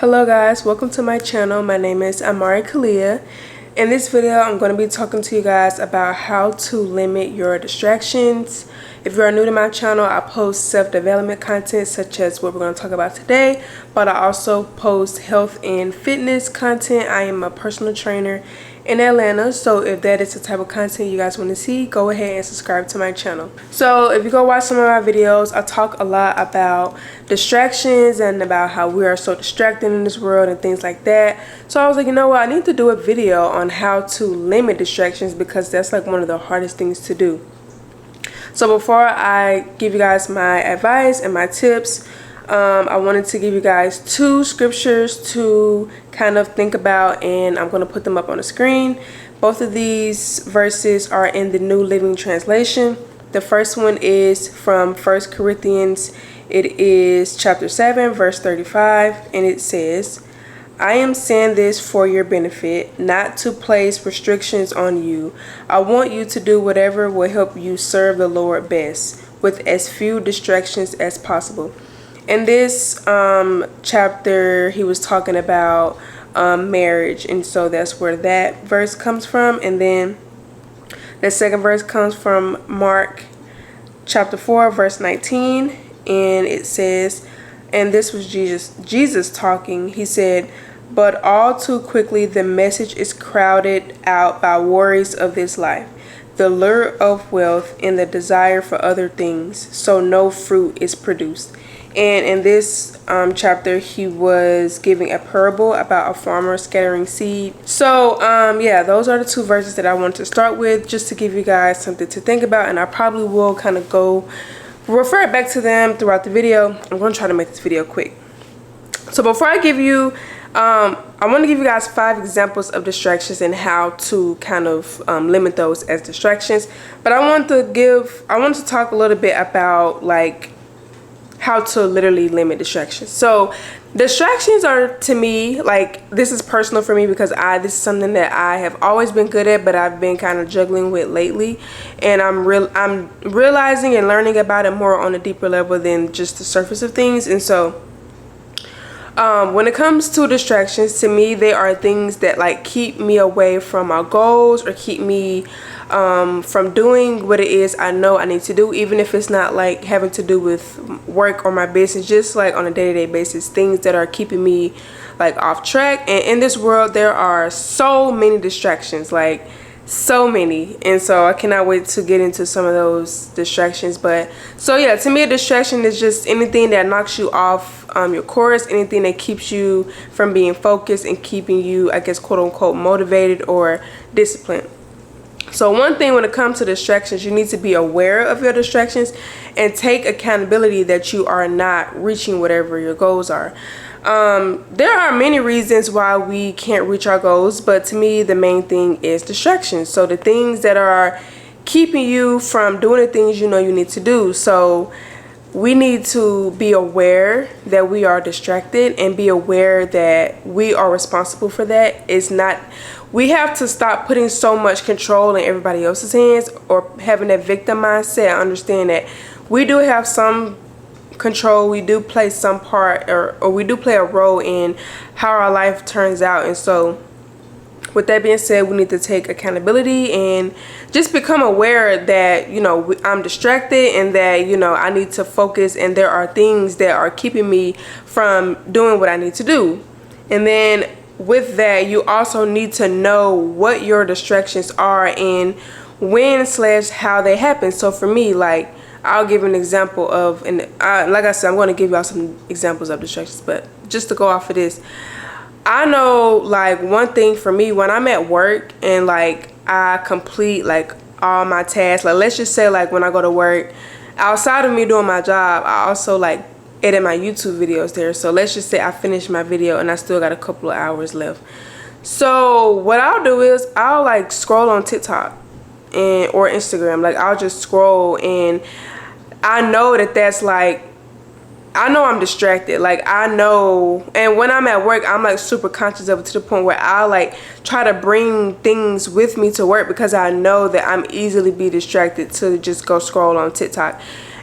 Hello guys, welcome to my channel. My name is Amari Kalia. In this video, I'm going to be talking to you guys about how to limit your distractions. If you are new to my channel, I post self-development content such as what we're going to talk about today, but I also post health and fitness content. I am a personal trainer in Atlanta, so if that is the type of content you guys want to see, go ahead and subscribe to my channel. So if you go watch some of my videos, I talk a lot about distractions and about how we are so distracted in this world and things like that. So I was like, you know what, I need to do a video on how to limit distractions because that's like one of the hardest things to do. So before I give you guys my advice and my tips, I wanted to give you guys two scriptures to kind of think about, and I'm going to put them up on the screen. Both of these verses are in the New Living Translation. The first one is from 1 Corinthians. It is chapter 7, verse 35, and it says, "I am saying this for your benefit, not to place restrictions on you. I want you to do whatever will help you serve the Lord best, with as few distractions as possible." In this chapter, he was talking about marriage, and so that's where that verse comes from. And then the second verse comes from Mark chapter 4, verse 19, and it says, and this was Jesus talking. He said, "But all too quickly the message is crowded out by worries of this life, the lure of wealth, and the desire for other things, so no fruit is produced." And in this chapter, he was giving a parable about a farmer scattering seed. So yeah, those are the two verses that I want to start with, just to give you guys something to think about. And I probably will kind of refer back to them throughout the video. I'm going to try to make this video quick. So before I give you I want to give you guys 5 examples of distractions and how to kind of limit those as distractions. But I want to talk a little bit about like how to literally limit distractions. So distractions are, to me, like, this is personal for me because this is something that I have always been good at, but I've been kind of juggling with lately, and I'm realizing and learning about it more on a deeper level than just the surface of things. And so when it comes to distractions, to me, they are things that like keep me away from my goals or keep me from doing what it is I know I need to do, even if it's not like having to do with work or my business, just like on a day-to-day basis, things that are keeping me like off track. And in this world, there are so many distractions, like so many, and so I cannot wait to get into some of those distractions. But so yeah, to me, a distraction is just anything that knocks you off your course, anything that keeps you from being focused and keeping you, I guess, quote unquote, motivated or disciplined. So one thing when it comes to distractions, you need to be aware of your distractions and take accountability that you are not reaching whatever your goals are. There are many reasons why we can't reach our goals, but to me, the main thing is distractions. So the things that are keeping you from doing the things you know you need to do. So we need to be aware that we are distracted and be aware that we are responsible for that. We have to stop putting so much control in everybody else's hands or having that victim mindset. Understand that we do have some control. We do play some part, or we do play a role in how our life turns out. And so with that being said, we need to take accountability and just become aware that, you know, I'm distracted and that, you know, I need to focus, and there are things that are keeping me from doing what I need to do. And then with that, you also need to know what your distractions are and when/how they happen. So for me, like, I'll give an example of, and like I said, I'm going to give y'all some examples of distractions, but just to go off of this, I know, like, one thing for me, when I'm at work and like I complete like all my tasks, like let's just say like when I go to work, outside of me doing my job, I also like edit my YouTube videos there. So let's just say I finished my video and I still got a couple of hours left. So what I'll do is I'll like scroll on TikTok or Instagram. Like I'll just scroll, and I know that's like, I know I'm distracted. Like I know, and when I'm at work, I'm like super conscious of it to the point where I like try to bring things with me to work because I know that I'm easily be distracted to just go scroll on TikTok.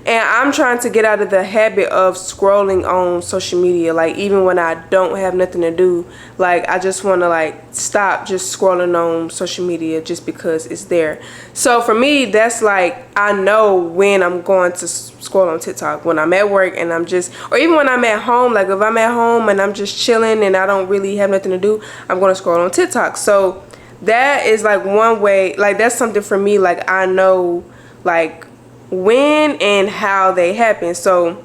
And I'm trying to get out of the habit of scrolling on social media. Like, even when I don't have nothing to do, like, I just want to like stop just scrolling on social media just because it's there. So for me, that's like, I know when I'm going to scroll on TikTok, when I'm at work and I'm just, or even when I'm at home. Like, if I'm at home and I'm just chilling and I don't really have nothing to do, I'm going to scroll on TikTok. So that is like one way, like that's something for me, like I know like when and how they happen. So,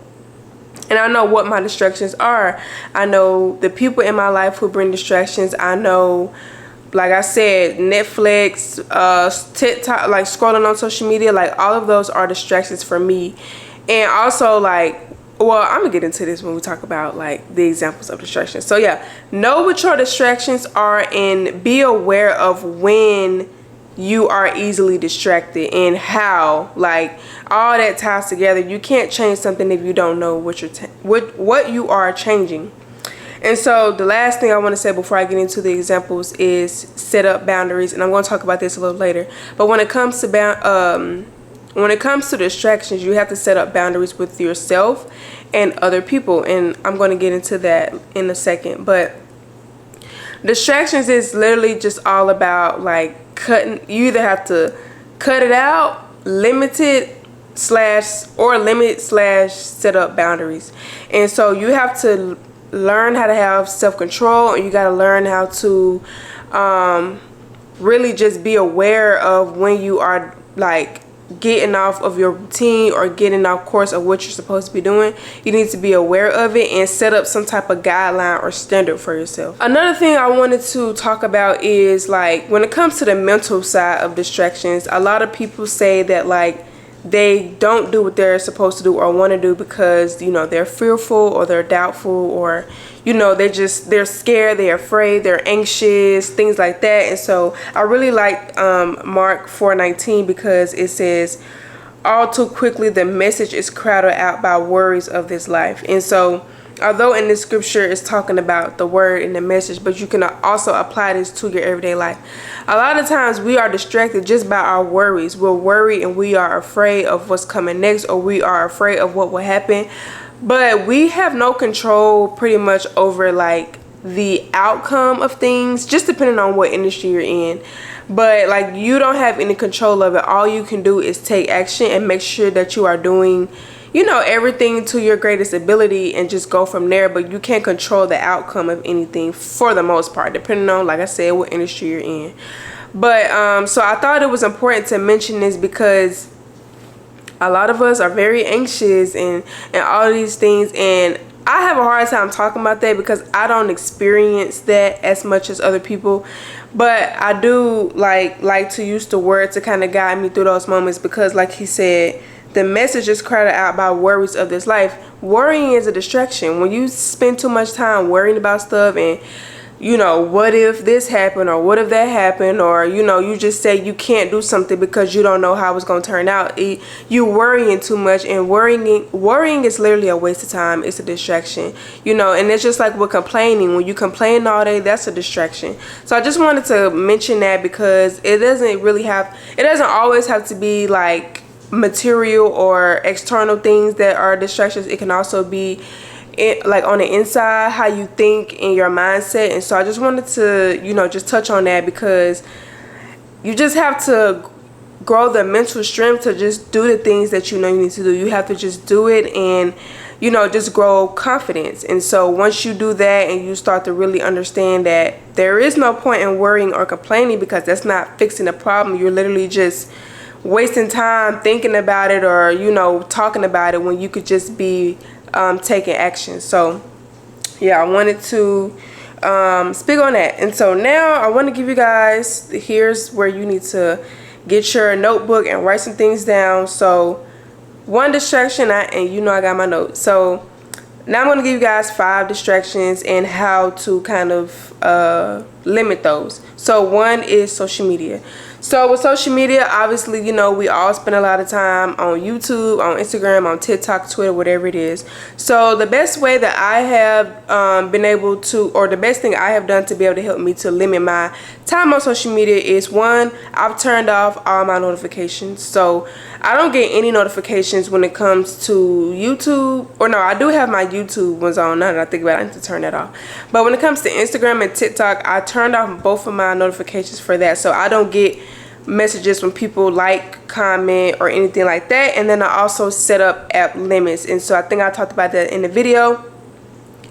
and I know what my distractions are. I know the people in my life who bring distractions. I know, like I said, Netflix, TikTok, like scrolling on social media, like all of those are distractions for me. And also, like, well, I'm gonna get into this when we talk about like the examples of distractions. So yeah, know what your distractions are and be aware of when you are easily distracted and how. Like, all that ties together. You can't change something if you don't know what you're what you are changing. And so the last thing I want to say before I get into the examples is set up boundaries, and I'm going to talk about this a little later. But when it comes to distractions, you have to set up boundaries with yourself and other people, and I'm going to get into that in a second. But distractions is literally just all about like cutting. You either have to cut it out, limit set up boundaries. And so you have to learn how to have self-control, and you got to learn how to really just be aware of when you are like getting off of your routine or getting off course of what you're supposed to be doing. You need to be aware of it and set up some type of guideline or standard for yourself. Another thing I wanted to talk about is like when it comes to the mental side of distractions, a lot of people say that like they don't do what they're supposed to do or want to do because, you know, they're fearful or they're doubtful, or, you know, they're scared, they're afraid, they're anxious, things like that. And so I really like Mark 4:19 because it says, all too quickly the message is crowded out by worries of this life. And so although in this scripture it's talking about the word and the message, but you can also apply this to your everyday life. A lot of times we are distracted just by our worries. We're worried and we are afraid of what's coming next, or we are afraid of what will happen. But we have no control pretty much over like the outcome of things, just depending on what industry you're in. But like, you don't have any control of it. All you can do is take action and make sure that you are doing, you know, everything to your greatest ability and just go from there. But you can't control the outcome of anything for the most part, depending on, like I said, what industry you're in. But so I thought it was important to mention this because a lot of us are very anxious and all of these things, and I have a hard time talking about that because I don't experience that as much as other people. But I do like to use the word to kind of guide me through those moments, because like he said, the message is crowded out by worries of this life. Worrying is a distraction. When you spend too much time worrying about stuff and, you know, what if this happened or what if that happened, or, you know, you just say you can't do something because you don't know how it's going to turn out. You worrying too much, and worrying is literally a waste of time. It's a distraction, you know. And it's just like with complaining. When you complain all day, that's a distraction. So I just wanted to mention that because it doesn't always have to be like material or external things that are distractions. It can also be like on the inside, how you think in your mindset. And so I just wanted to, you know, just touch on that, because you just have to grow the mental strength to just do the things that you know you need to do. You have to just do it and, you know, just grow confidence. And so once you do that and you start to really understand that there is no point in worrying or complaining, because that's not fixing the problem. You're literally just wasting time thinking about it or, you know, talking about it, when you could just be taking action. So yeah, I wanted to speak on that. And so now I want to give you guys, here's where you need to get your notebook and write some things down. So one distraction, and you know I got my notes. So now I'm going to give you guys 5 distractions and how to kind of limit those. So one is social media. So with social media, obviously, you know, we all spend a lot of time on YouTube, on Instagram, on TikTok, Twitter, whatever it is. So the best way that I have been able to, or the best thing I have done to be able to help me to limit my time on social media is, one, I've turned off all my notifications. So I don't get any notifications when it comes to YouTube. Or no, I do have my YouTube ones on. Now that I think about it, I need to turn that off. But when it comes to Instagram and TikTok, I turned off both of my notifications for that. So I don't get messages when people like, comment, or anything like that. And then I also set up app limits. And so I think I talked about that in the video.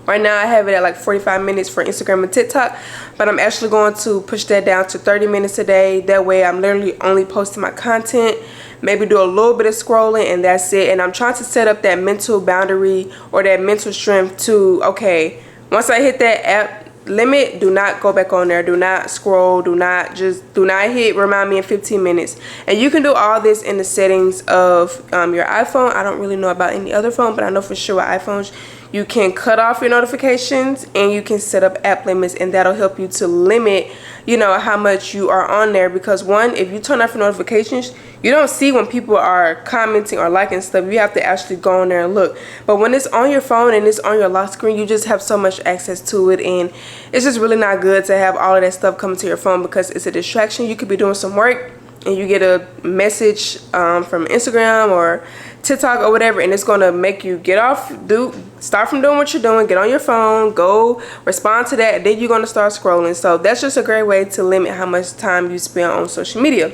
Right now I have it at like 45 minutes for Instagram and TikTok, but I'm actually going to push that down to 30 minutes a day. That way I'm literally only posting my content, maybe do a little bit of scrolling, and that's it. And I'm trying to set up that mental boundary or that mental strength to, okay, once I hit that app limit, do not go back on there, do not scroll, do not hit remind me in 15 minutes. And you can do all this in the settings of your iPhone. I don't really know about any other phone, but I know for sure with iPhones you can cut off your notifications and you can set up app limits, and that'll help you to limit, you know, how much you are on there. Because one, if you turn off your notifications, you don't see when people are commenting or liking stuff. You have to actually go on there and look. But when it's on your phone and it's on your lock screen, you just have so much access to it, and it's just really not good to have all of that stuff coming to your phone because it's a distraction. You could be doing some work and you get a message from Instagram or TikTok or whatever, and it's going to make you start from doing what you're doing, get on your phone, go respond to that, and then you're going to start scrolling. So that's just a great way to limit how much time you spend on social media.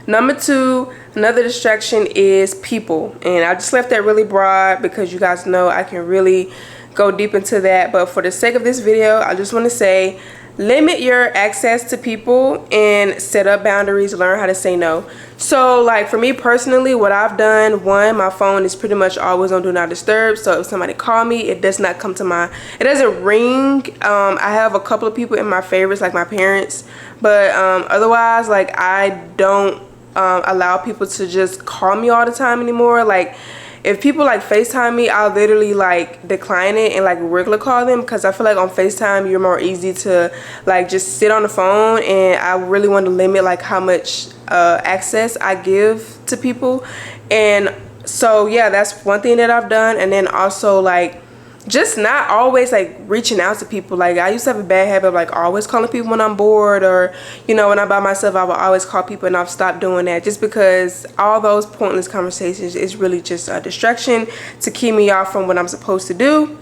Number two, another distraction is people, and I just left that really broad because you guys know I can really go deep into that, but for the sake of this video, I just want to say, limit your access to people and set up boundaries. Learn how to say no. So like for me personally, what I've done, one, my phone is pretty much always on do not disturb. So if somebody call me, it does not come to it doesn't ring. I have a couple of people in my favorites, like my parents, but otherwise, like, I don't allow people to just call me all the time anymore. Like, if people like FaceTime me, I'll literally like decline it and like regular call them, because I feel like on FaceTime you're more easy to like just sit on the phone, and I really want to limit like how much access I give to people. And so yeah, that's one thing that I've done. And then also like just not always like reaching out to people. Like, I used to have a bad habit of like always calling people when I'm bored, or, you know, when I'm by myself, I would always call people, and I've stopped doing that just because all those pointless conversations is really just a distraction to keep me off from what I'm supposed to do.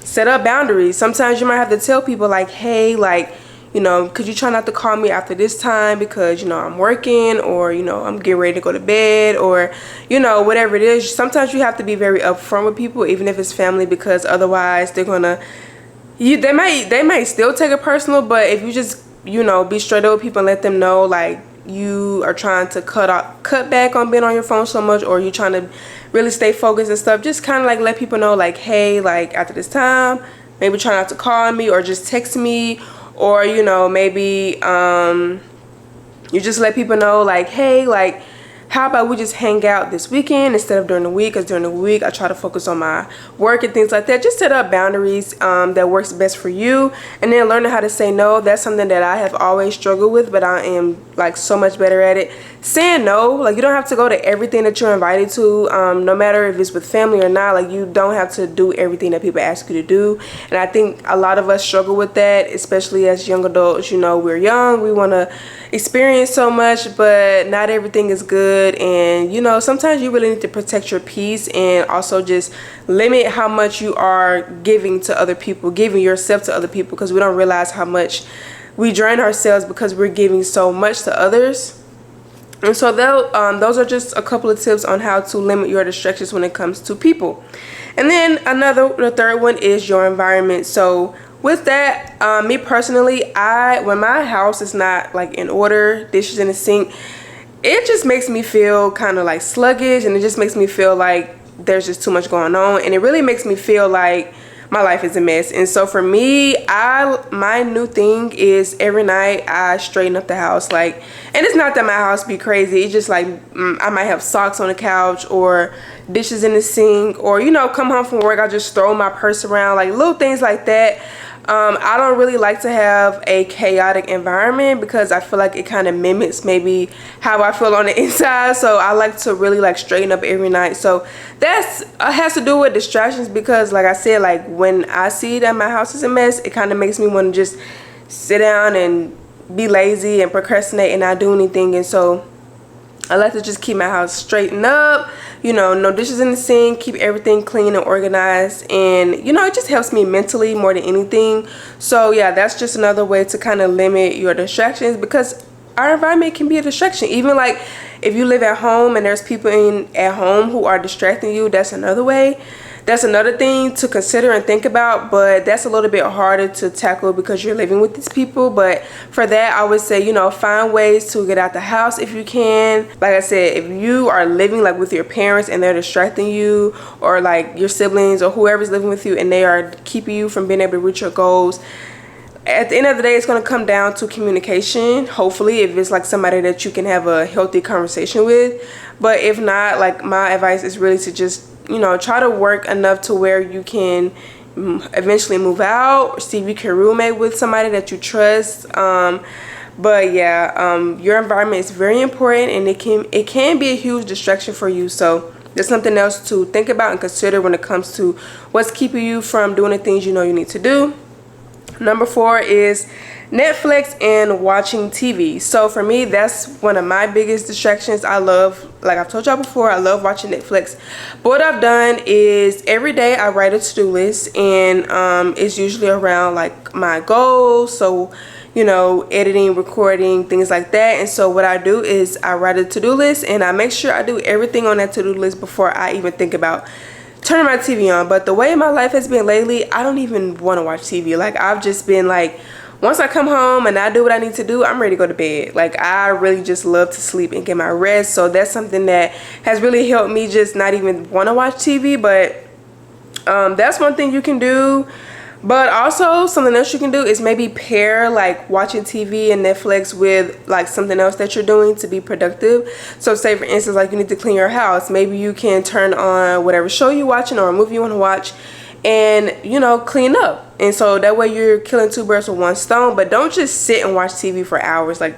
Set up boundaries. Sometimes you might have to tell people like, hey, like, you know, could you try not to call me after this time because, you know, I'm working, or, you know, I'm getting ready to go to bed, or, you know, whatever it is. Sometimes you have to be very upfront with people, even if it's family, because otherwise they're gonna, they might still take it personal. But if you just, you know, be straight up with people and let them know like you are trying to cut back on being on your phone so much, or you trying to really stay focused and stuff, just kind of like let people know like, hey, like after this time, maybe try not to call me, or just text me. Or, you know, maybe you just let people know like, hey, like, how about we just hang out this weekend instead of during the week? Because during the week I try to focus on my work and things like that. Just set up boundaries that works best for you. And then learning how to say no. That's something that I have always struggled with, but I am like so much better at it. Saying no, like, you don't have to go to everything that you're invited to, no matter if it's with family or not. Like, you don't have to do everything that people ask you to do. And I think a lot of us struggle with that, especially as young adults. You know, we're young, we want to experience so much, but not everything is good. And, you know, sometimes you really need to protect your peace, and also just limit how much you are giving to other people, giving yourself to other people, because we don't realize how much we drain ourselves because we're giving so much to others. And so those are just a couple of tips on how to limit your distractions when it comes to people. And then the third one is your environment. So with that, me personally, when my house is not like in order, dishes in the sink, it just makes me feel kind of like sluggish, and it just makes me feel like there's just too much going on, and it really makes me feel like my life is a mess. And so for me, my new thing is every night I straighten up the house. Like, and it's not that my house be crazy, it's just like I might have socks on the couch, or dishes in the sink, or, you know, come home from work, I just throw my purse around, like little things like that. I don't really like to have a chaotic environment because I feel like it kind of mimics maybe how I feel on the inside. So I like to really like straighten up every night. So that's has to do with distractions, because like I said, like when I see that my house is a mess, it kind of makes me want to just sit down and be lazy and procrastinate and not do anything. And so I like to just keep my house straightened up, you know, no dishes in the sink, keep everything clean and organized. And, you know, it just helps me mentally more than anything. So, yeah, that's just another way to kind of limit your distractions, because our environment can be a distraction. Even like if you live at home and there's people at home who are distracting you, that's another way. That's another thing to consider and think about, but that's a little bit harder to tackle because you're living with these people. But for that, I would say, you know, find ways to get out the house if you can. Like I said, if you are living like with your parents and they're distracting you, or like your siblings or whoever's living with you and they are keeping you from being able to reach your goals, at the end of the day, it's going to come down to communication. Hopefully, if it's like somebody that you can have a healthy conversation with. But if not, like my advice is really to just, you know, try to work enough to where you can eventually move out, or see if you can roommate with somebody that you trust. But yeah, your environment is very important, and it can be a huge distraction for you. So there's something else to think about and consider when it comes to what's keeping you from doing the things you know you need to do. Number 4 is Netflix and watching TV. So for me, that's one of my biggest distractions. I love, like I've told y'all before, I love watching Netflix. But what I've done is every day I write a to-do list, and it's usually around like my goals. So, you know, editing, recording, things like that. And so what I do is I write a to-do list, and I make sure I do everything on that to-do list before I even think about turning my TV on. But the way my life has been lately, I don't even want to watch TV. Like I've just been like, once I come home and I do what I need to do, I'm ready to go to bed. Like I really just love to sleep and get my rest. So that's something that has really helped me just not even want to watch TV. But that's one thing you can do. But also something else you can do is maybe pair like watching TV and Netflix with like something else that you're doing to be productive. So say for instance, like you need to clean your house. Maybe you can turn on whatever show you're watching or a movie you want to watch and, you know, clean up. And so that way you're killing 2 birds with 1 stone. But don't just sit and watch TV for hours. Like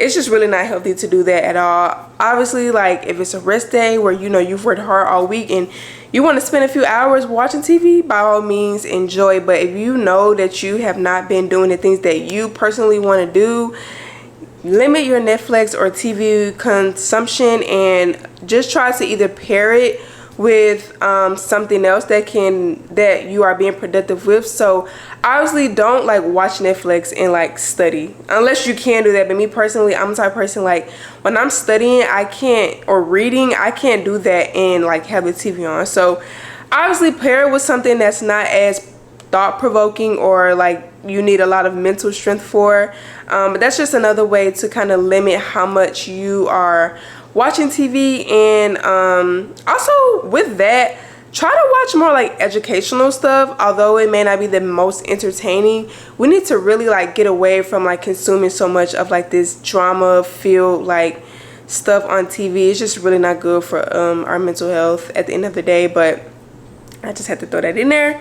it's just really not healthy to do that at all. Obviously, like if it's a rest day where, you know, you've worked hard all week and you want to spend a few hours watching TV, by all means enjoy. But if you know that you have not been doing the things that you personally want to do, limit your Netflix or TV consumption and just try to either pair it with something else that you are being productive with. So obviously don't like watch Netflix and like study unless you can do that. But me personally, I'm the type of person like when I'm studying or reading, I can't do that and like have the TV on. So obviously pair it with something that's not as thought-provoking or like you need a lot of mental strength for. But that's just another way to kind of limit how much you are watching TV. And also with that, try to watch more like educational stuff. Although it may not be the most entertaining, we need to really like get away from like consuming so much of like this drama filled like stuff on TV. It's just really not good for our mental health at the end of the day. But I just had to throw that in there.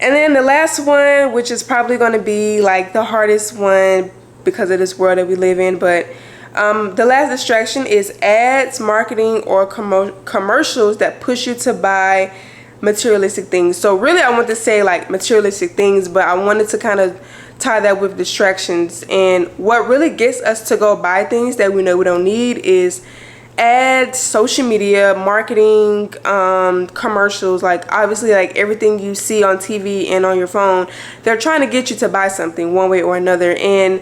And then the last one, which is probably going to be like the hardest one because of this world that we live in, but the last distraction is ads, marketing, or commercials that push you to buy materialistic things. So really I want to say like materialistic things, but I wanted to kind of tie that with distractions. And what really gets us to go buy things that we know we don't need is ads, social media, marketing, commercials. Like obviously like everything you see on TV and on your phone, they're trying to get you to buy something one way or another. And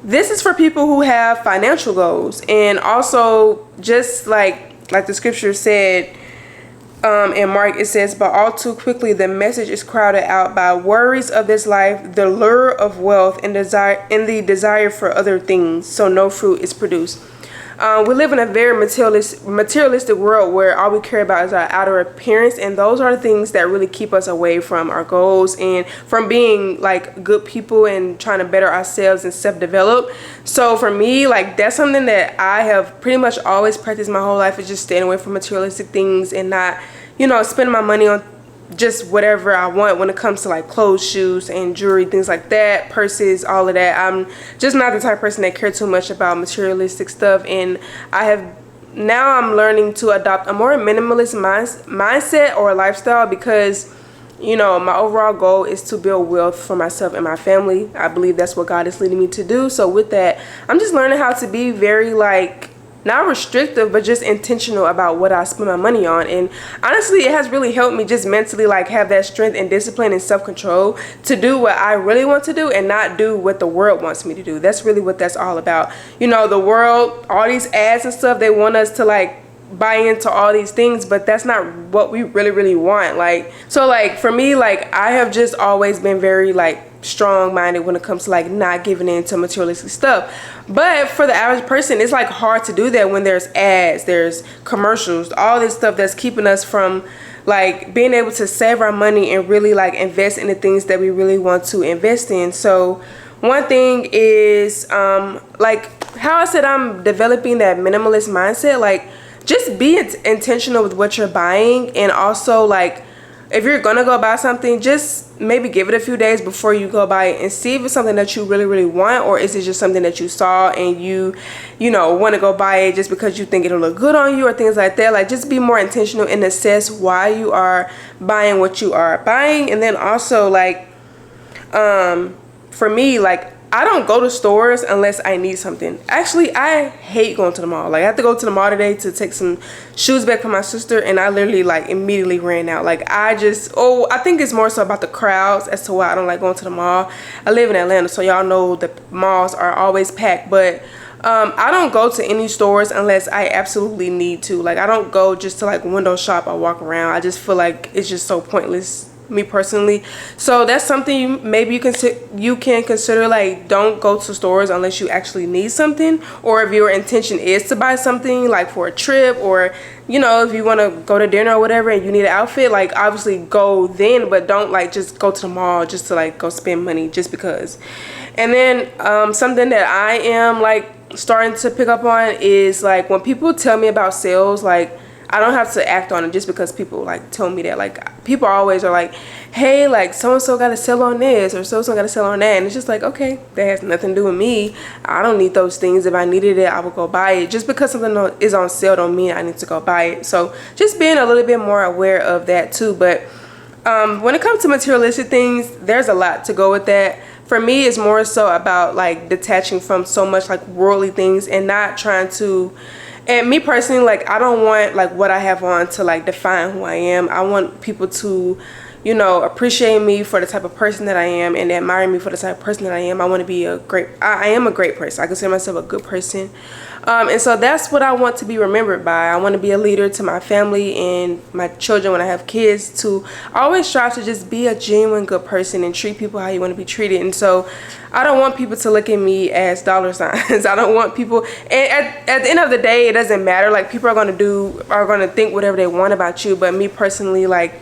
this is for people who have financial goals. And also just like the scripture said in Mark, it says, but all too quickly the message is crowded out by worries of this life, the lure of wealth, and the desire for other things, so no fruit is produced. We live in a very materialistic world where all we care about is our outer appearance, and those are the things that really keep us away from our goals and from being like good people and trying to better ourselves and self-develop. So for me, like that's something that I have pretty much always practiced my whole life, is just staying away from materialistic things and not, you know, spending my money on just whatever I want when it comes to like clothes, shoes, and jewelry, things like that, purses, all of that. I'm just not the type of person that care too much about materialistic stuff, and I'm learning to adopt a more minimalist mindset or lifestyle, because you know, my overall goal is to build wealth for myself and my family. I believe that's what God is leading me to do. So with that, I'm just learning how to be very like, not restrictive, but just intentional about what I spend my money on. And honestly, it has really helped me just mentally like have that strength and discipline and self-control to do what I really want to do and not do what the world wants me to do. That's really what that's all about. You know, the world, all these ads and stuff, they want us to like buy into all these things, but that's not what we really want. Like, so like for me, like I have just always been very like strong-minded when it comes to like not giving in to materialistic stuff. But for the average person, it's like hard to do that when there's ads, there's commercials, all this stuff that's keeping us from like being able to save our money and really like invest in the things that we really want to invest in. So one thing is like how I said, I'm developing that minimalist mindset. Like, just be intentional with what you're buying, and also like if you're gonna go buy something, just maybe give it a few days before you go buy it and see if it's something that you really want, or is it just something that you saw and you know want to go buy it just because you think it'll look good on you or things like that. Like, just be more intentional and assess why you are buying what you are buying. And then also like for me, like I don't go to stores unless I need something. Actually, I hate going to the mall. Like, I had to go to the mall today to take some shoes back from my sister, and I literally like immediately ran out. Like, I think it's more so about the crowds as to why I don't like going to the mall. I live in Atlanta, so y'all know the malls are always packed, but I don't go to any stores unless I absolutely need to. Like, I don't go just to like window shop or walk around. I just feel like it's just so pointless, me personally. So that's something maybe you can consider. Like, don't go to stores unless you actually need something, or if your intention is to buy something like for a trip, or you know, if you want to go to dinner or whatever and you need an outfit, like obviously go then, but don't like just go to the mall just to like go spend money just because. And then something that I am like starting to pick up on is like when people tell me about sales, like I don't have to act on it just because people like tell me that. Like, people always are like, hey, like so-and-so got to sell on this or so-and-so got to sell on that. And it's just like, okay, that has nothing to do with me. I don't need those things. If I needed it, I would go buy it. Just because something is on sale don't mean I need to go buy it. So just being a little bit more aware of that too. But when it comes to materialistic things, there's a lot to go with that. For me, it's more so about like detaching from so much like worldly things and not trying to. And me personally, like I don't want like what I have on to like define who I am. I want people to, you know, appreciate me for the type of person that I am and admire me for the type of person that I am. I want to be I am a great person. I consider myself a good person. And so that's what I want to be remembered by. I want to be a leader to my family and my children when I have kids, to always strive to just be a genuine good person and treat people how you want to be treated. And so I don't want people to look at me as dollar signs. I don't want people, and at the end of the day, it doesn't matter. Like, people are going to think whatever they want about you. But me personally, like,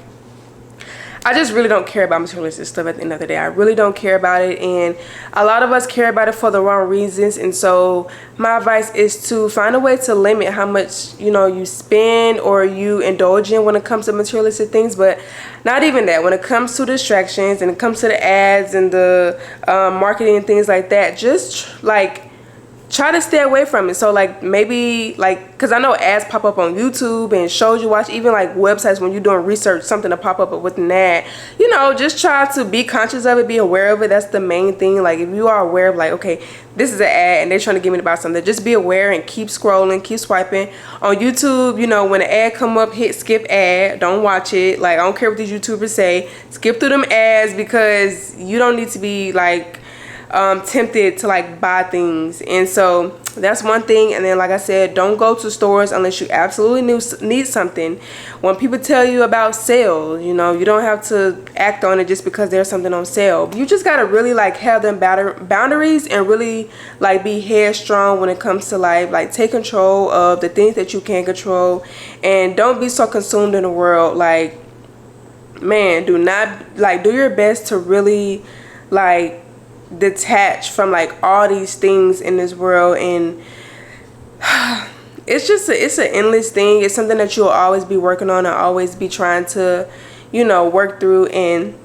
I just really don't care about materialistic stuff at the end of the day. I really don't care about it, and a lot of us care about it for the wrong reasons. And so my advice is to find a way to limit how much, you know, you spend or you indulge in when it comes to materialistic things. But not even that, when it comes to distractions and it comes to the ads and the marketing and things like that, just like try to stay away from it. So like maybe like, because I know ads pop up on YouTube and shows you watch, even like websites when you're doing research, something to pop up with an ad, you know, just try to be conscious of it, be aware of it. That's the main thing. Like, if you are aware of like, okay, this is an ad and they're trying to get me to buy something, just be aware and keep scrolling, keep swiping. On YouTube, you know, when an ad come up, hit skip ad, don't watch it. Like, I don't care what these YouTubers say, skip through them ads, because you don't need to be like tempted to like buy things. And so that's one thing. And then, like I said, don't go to stores unless you absolutely need something. When people tell you about sales, you know, you don't have to act on it just because there's something on sale. You just gotta really like have them boundaries and really like be headstrong when it comes to life. Like, take control of the things that you can control, and don't be so consumed in the world. Like, man, do your best to really like detach from like all these things in this world. And it's an endless thing. It's something that you'll always be working on and always be trying to, work through. And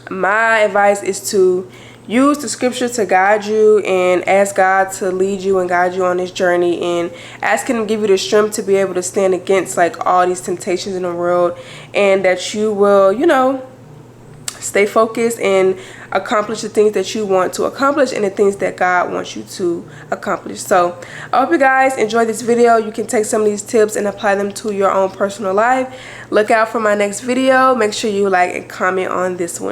my advice is to use the scripture to guide you and ask God to lead you and guide you on this journey, and ask him to give you the strength to be able to stand against like all these temptations in the world, and that you will, stay focused and accomplish the things that you want to accomplish and the things that God wants you to accomplish. So I hope you guys enjoyed this video. You can take some of these tips and apply them to your own personal life. Look out for my next video. Make sure you like and comment on this one.